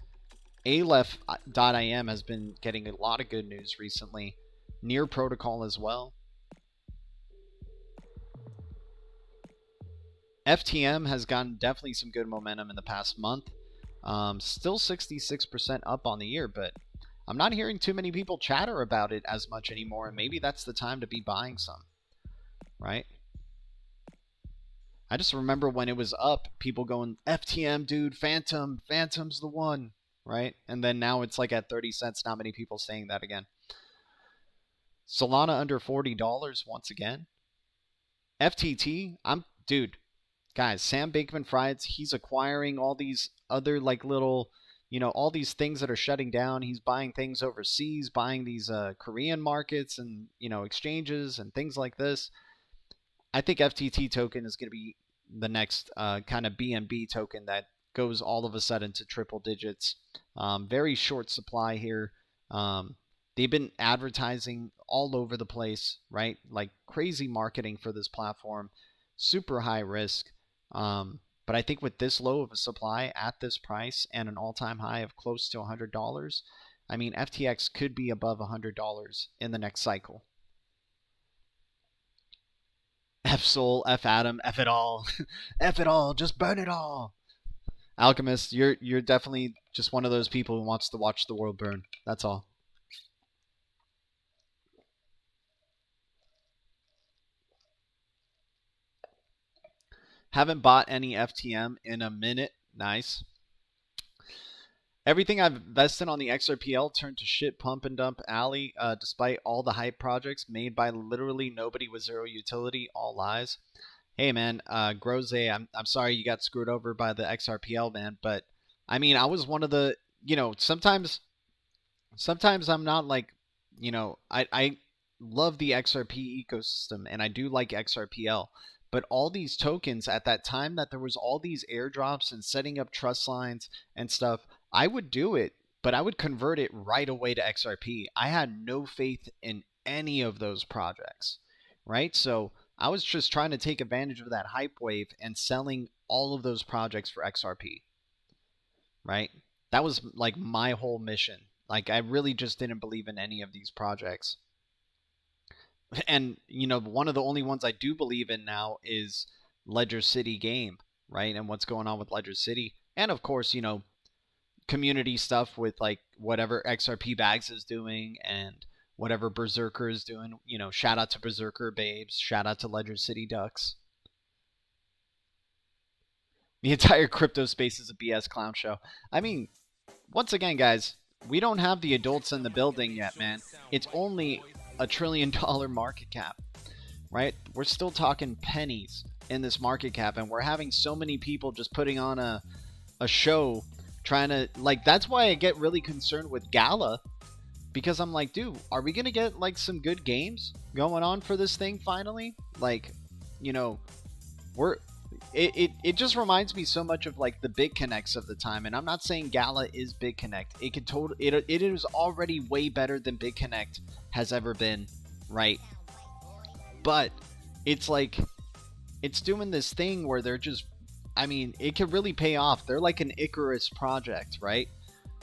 Aleph.im has been getting a lot of good news recently. Near Protocol as well. FTM has gotten definitely some good momentum in the past month. Still 66% up on the year, but I'm not hearing too many people chatter about it as much anymore, and maybe that's the time to be buying some, right? I just remember when it was up, people going, FTM, dude, Phantom's the one, right? And then now it's like at 30 cents, not many people saying that again. Solana under $40 once again. FTT, dude, guys, Sam Bankman-Fried, he's acquiring all these other like little, all these things that are shutting down. He's buying things overseas, buying these Korean markets and, exchanges and things like this. I think FTT token is going to be the next kind of BNB token that goes all of a sudden to triple digits. Very short supply here. They've been advertising all over the place, right? Like crazy marketing for this platform. Super high risk. But I think with this low of a supply at this price and an all-time high of close to $100, I mean, FTX could be above $100 in the next cycle. F Soul, F Adam, F it all. F it all, just burn it all. Alchemist, you're definitely just one of those people who wants to watch the world burn. That's all. Haven't bought any FTM in a minute. Nice. Everything I've invested on the XRPL turned to shit pump and dump alley, despite all the hype projects made by literally nobody with zero utility, all lies. Hey man, Groze, I'm sorry you got screwed over by the XRPL, man, but I mean, I was one of the, sometimes I'm not like, I love the XRP ecosystem and I do like XRPL, but all these tokens at that time that there was all these airdrops and setting up trust lines and stuff, I would do it, but I would convert it right away to XRP. I had no faith in any of those projects, right? So I was just trying to take advantage of that hype wave and selling all of those projects for XRP, right? That was like my whole mission. Like I really just didn't believe in any of these projects. And, one of the only ones I do believe in now is Ledger City Game, right? And what's going on with Ledger City. And of course, community stuff with like whatever XRP Bags is doing and whatever Berserker is doing. Shout out to Berserker Babes. Shout out to Ledger City Ducks. The entire crypto space is a BS clown show. I mean, once again, guys, we don't have the adults in the building yet, man. It's only $1 trillion market cap, right? We're still talking pennies in this market cap, and we're having so many people just putting on a show trying to, like, that's why I get really concerned with Gala, because I'm like, dude, are we gonna get like some good games going on for this thing finally? Like, it just reminds me so much of like the BitConnects of the time, and I'm not saying Gala is BitConnect. It is already way better than BitConnect has ever been, right? But it's like it's doing this thing where they're just, I mean, it can really pay off. They're like an Icarus project, right?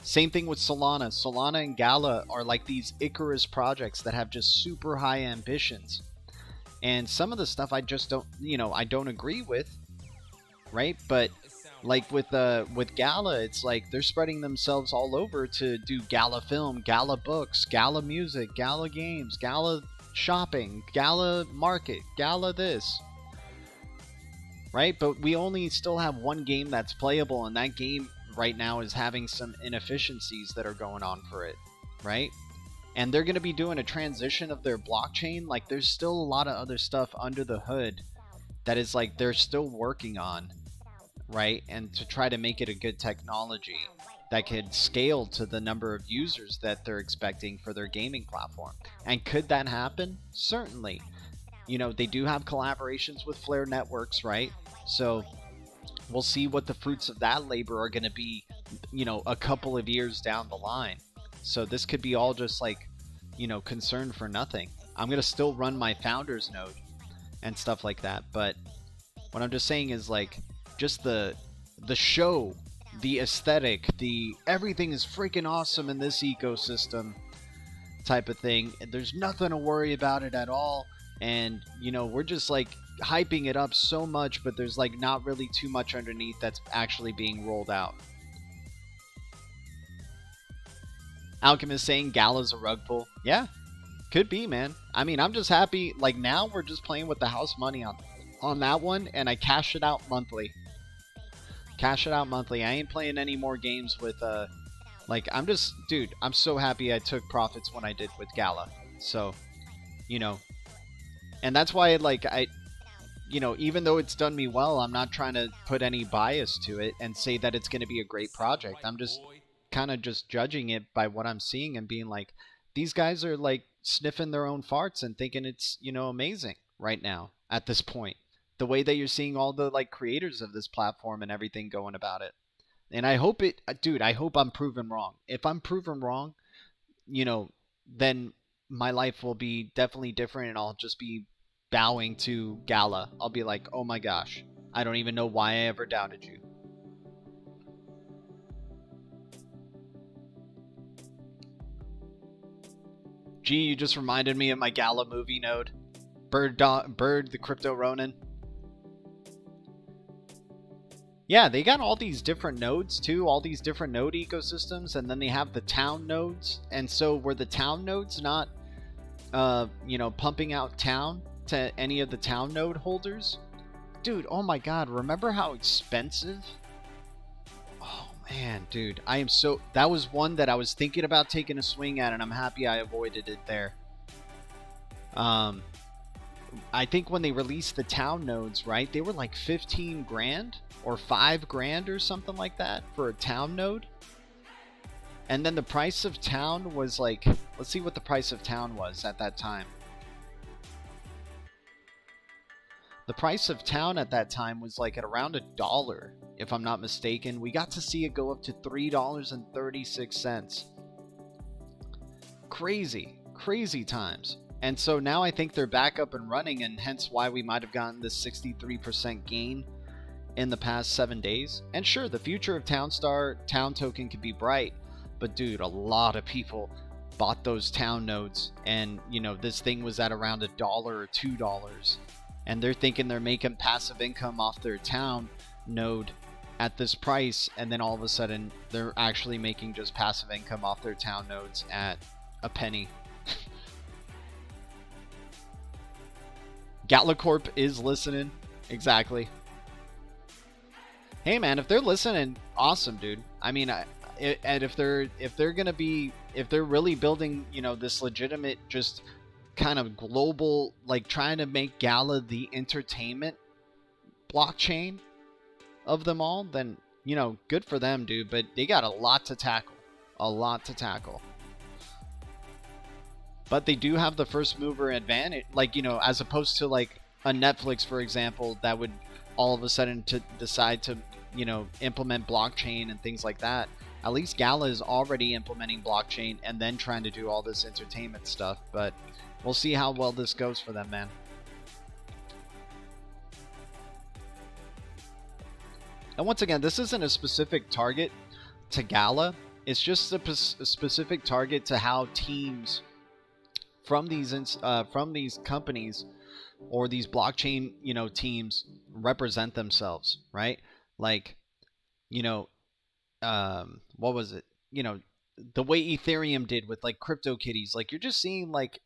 Same thing with Solana. Solana and Gala are like these Icarus projects that have just super high ambitions. And some of the stuff I just don't, I don't agree with, right? But like with Gala, it's like they're spreading themselves all over to do Gala Film, Gala Books, Gala Music, Gala Games, Gala Shopping, Gala Market, Gala this, right? But we only still have one game that's playable, and that game right now is having some inefficiencies that are going on for it, right? And they're going to be doing a transition of their blockchain. Like, there's still a lot of other stuff under the hood that is like they're still working on, right? And to try to make it a good technology that could scale to the number of users that they're expecting for their gaming platform. And could that happen? Certainly. They do have collaborations with Flare Networks, right? So we'll see what the fruits of that labor are going to be, a couple of years down the line. So this could be all just like, concern for nothing. I'm going to still run my founders node and stuff like that. But what I'm just saying is like, just the show, the aesthetic, the everything is freaking awesome in this ecosystem type of thing. There's nothing to worry about it at all. And, we're just like hyping it up so much, but there's like not really too much underneath that's actually being rolled out. Alchemist saying Gala's a rug pull. Yeah, could be, man. I mean, I'm just happy. Like, now we're just playing with the house money on that one, and I cash it out monthly. Cash it out monthly. I ain't playing any more games with, like, I'm just, dude, I'm so happy I took profits when I did with Gala. So, you know, and that's why, like, you know, even though it's done me well, I'm not trying to put any bias to it and say that it's going to be a great project. I'm just kind of just judging it by what I'm seeing and being like, these guys are like sniffing their own farts and thinking it's, you know, amazing right now at this point. The way that you're seeing all the like creators of this platform and everything going about it. And I hope it, dude, I hope I'm proven wrong. If I'm proven wrong, you know, then my life will be definitely different and I'll just be bowing to Gala. I'll be like, oh my gosh, I don't even know why I ever doubted you. Gee, you just reminded me of my Gala movie node. Bird, the Crypto Ronin. Yeah, they got all these different nodes too, all these different node ecosystems, and then they have the town nodes. And so were the town nodes not, you know, pumping out town to any of the town node holders? Dude, oh my god, remember how expensive? Oh man, dude, I am so, that was one that I was thinking about taking a swing at, and I'm happy I avoided it there. I think when they released the town nodes, right, they were like 15 grand or 5 grand or something like that for a town node. And then the price of town was like, let's see what the price of town was at that time. The price of town at that time was like at around $1, if I'm not mistaken. We got to see it go up to $3.36. Crazy, crazy times. And so now I think they're back up and running, and hence why we might have gotten this 63% gain in the past 7 days. And sure, the future of Townstar Town Token could be bright, but dude, a lot of people bought those town nodes, and you know, this thing was at around $1 or $2, and they're thinking they're making passive income off their town node at this price, and then all of a sudden they're actually making just passive income off their town nodes at a penny. Gala Corp is listening. Exactly. Hey man, if they're listening, awesome, dude. I mean, and if they're gonna be, if they're really building, you know, this legitimate, just kind of global, like trying to make Gala the entertainment blockchain of them all, then, you know, good for them, dude. But they got a lot to tackle. A lot to tackle. But they do have the first mover advantage, like, you know, as opposed to like a Netflix, for example, that would all of a sudden to decide to, you know, implement blockchain and things like that. At least Gala is already implementing blockchain and then trying to do all this entertainment stuff. But we'll see how well this goes for them, man. And once again, this isn't a specific target to Gala. It's just a specific target to how teams from these companies or these blockchain, you know, teams represent themselves, right? Like, you know, what was it? You know, the way Ethereum did with like CryptoKitties. Like, you're just seeing, like,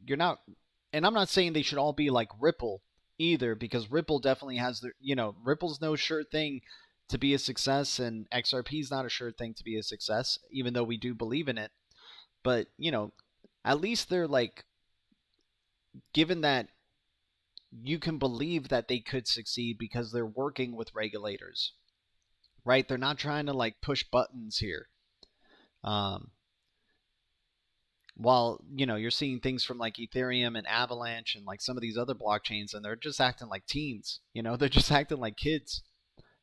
you're not, and I'm not saying they should all be like Ripple either, because Ripple definitely has their, you know, Ripple's no sure thing to be a success, and XRP is not a sure thing to be a success, even though we do believe in it. But, you know, at least they're like, given that you can believe that they could succeed because they're working with regulators, right? They're not trying to like push buttons here. While, you know, you're seeing things from like Ethereum and Avalanche and like some of these other blockchains, and they're just acting like teens, you know, they're just acting like kids,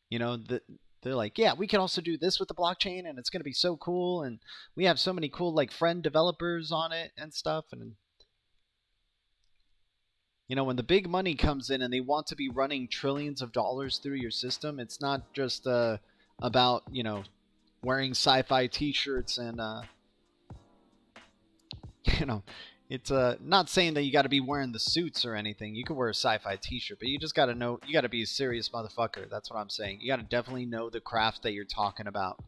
you know, they're like, yeah, we can also do this with the blockchain and it's going to be so cool. And we have so many cool like friend developers on it and stuff. And, you know, when the big money comes in and they want to be running trillions of dollars through your system, it's not just about, you know, wearing sci-fi t-shirts and, you know, it's not saying that you got to be wearing the suits or anything. You can wear a sci-fi t-shirt, but you just got to know, you got to be a serious motherfucker. That's what I'm saying. You got to definitely know the craft that you're talking about.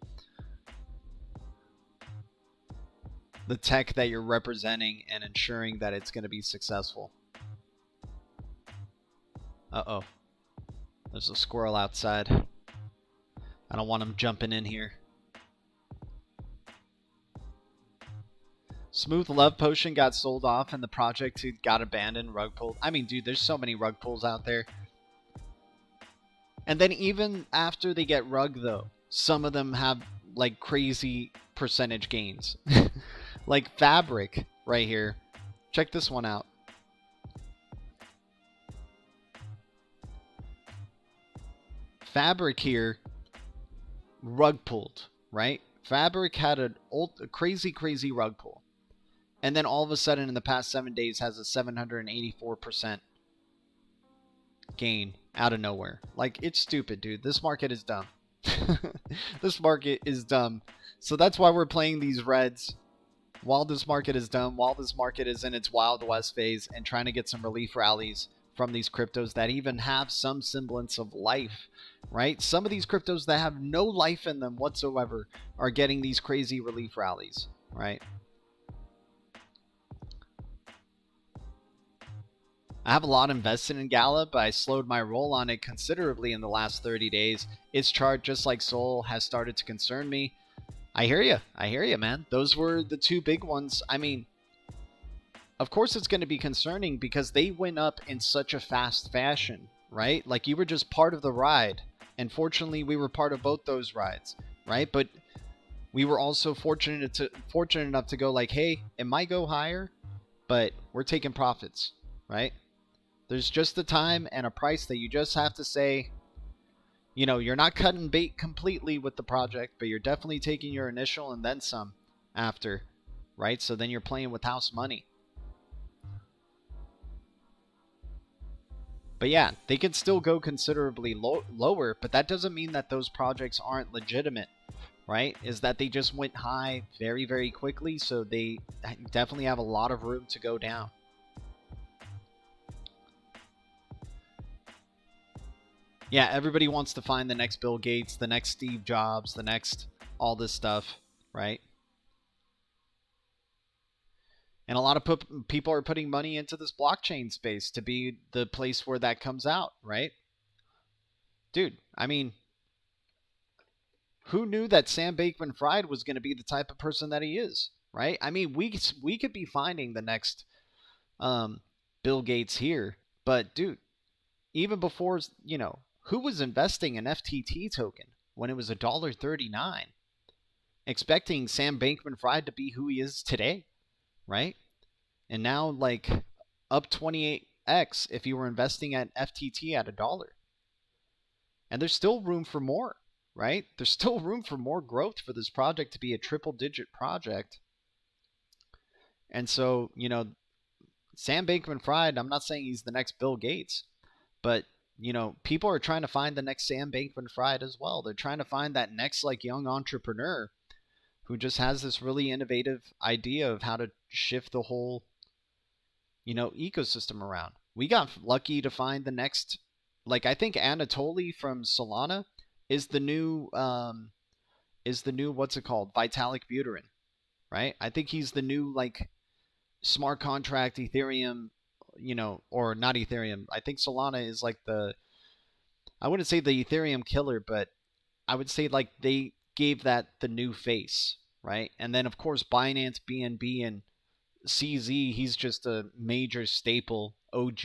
the tech that you're representing and ensuring that it's going to be successful. Uh-oh. There's a squirrel outside. I don't want him jumping in here. Smooth Love Potion got sold off and the project got abandoned, rug pulled. I mean, dude, there's so many rug pulls out there. And then even after they get rug, though, some of them have, like, crazy percentage gains. Like Fabric right here. Check this one out. Fabric here, rug pulled, right? Fabric had a crazy rug pull. And then all of a sudden in the past 7 days has a 784% gain out of nowhere. Like, it's stupid, dude. This market is dumb. This market is dumb. So that's why we're playing these reds while this market is dumb, while this market is in its Wild West phase and trying to get some relief rallies from these cryptos that even have some semblance of life, right? Some of these cryptos that have no life in them whatsoever are getting these crazy relief rallies, right? I have a lot invested in Gala, but I slowed my roll on it considerably in the last 30 days. Its chart, just like Sol, has started to concern me. I hear you. I hear you, man. Those were the two big ones. I mean, of course it's going to be concerning because they went up in such a fast fashion, right? Like, you were just part of the ride. And fortunately, we were part of both those rides, right? But we were also fortunate enough to go like, hey, it might go higher, but we're taking profits, right? There's just a time and a price that you just have to say, you know, you're not cutting bait completely with the project, but you're definitely taking your initial and then some after, right? So then you're playing with house money. But yeah, they can still go considerably lower, but that doesn't mean that those projects aren't legitimate, right? Is that they just went high very quickly, so they definitely have a lot of room to go down. Yeah, everybody wants to find the next Bill Gates, the next Steve Jobs, the next all this stuff, right? And a lot of people are putting money into this blockchain space to be the place where that comes out, right? Dude, I mean, who knew that Sam Bankman-Fried was going to be the type of person that he is, right? I mean, we could be finding the next Bill Gates here, but dude, even before, you know, who was investing in FTT token when it was $1.39, expecting Sam Bankman-Fried to be who he is today, right? And now, like, up 28x if you were investing at FTT at $1. And there's still room for more, right? There's still room for more growth for this project to be a triple-digit project. And so, you know, Sam Bankman-Fried, I'm not saying he's the next Bill Gates, but you know, people are trying to find the next Sam Bankman-Fried as well. They're trying to find that next, like, young entrepreneur who just has this really innovative idea of how to shift the whole, you know, ecosystem around. We got lucky to find the next, like, I think Anatoly from Solana is the new, what's it called? Vitalik Buterin, right? I think he's the new, like, smart contract Ethereum, you know, or not Ethereum. I think Solana is like I wouldn't say the Ethereum killer, but I would say like they gave that the new face, right? And then of course Binance, BNB, and CZ, he's just a major staple OG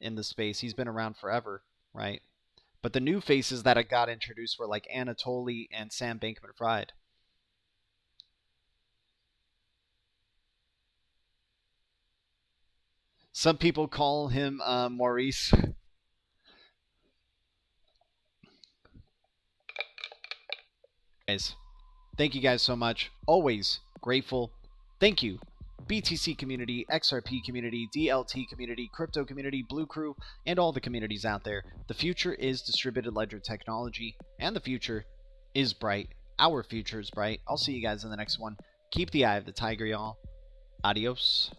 in the space. He's been around forever, right? But the new faces that got introduced were like Anatoly and Sam Bankman-Fried. Some people call him Maurice. Guys, thank you guys so much. Always grateful. Thank you, BTC community, XRP community, DLT community, crypto community, BLUECREW, and all the communities out there. The future is distributed ledger technology, and the future is bright. Our future is bright. I'll see you guys in the next one. Keep the eye of the tiger, y'all. Adios.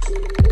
Bye.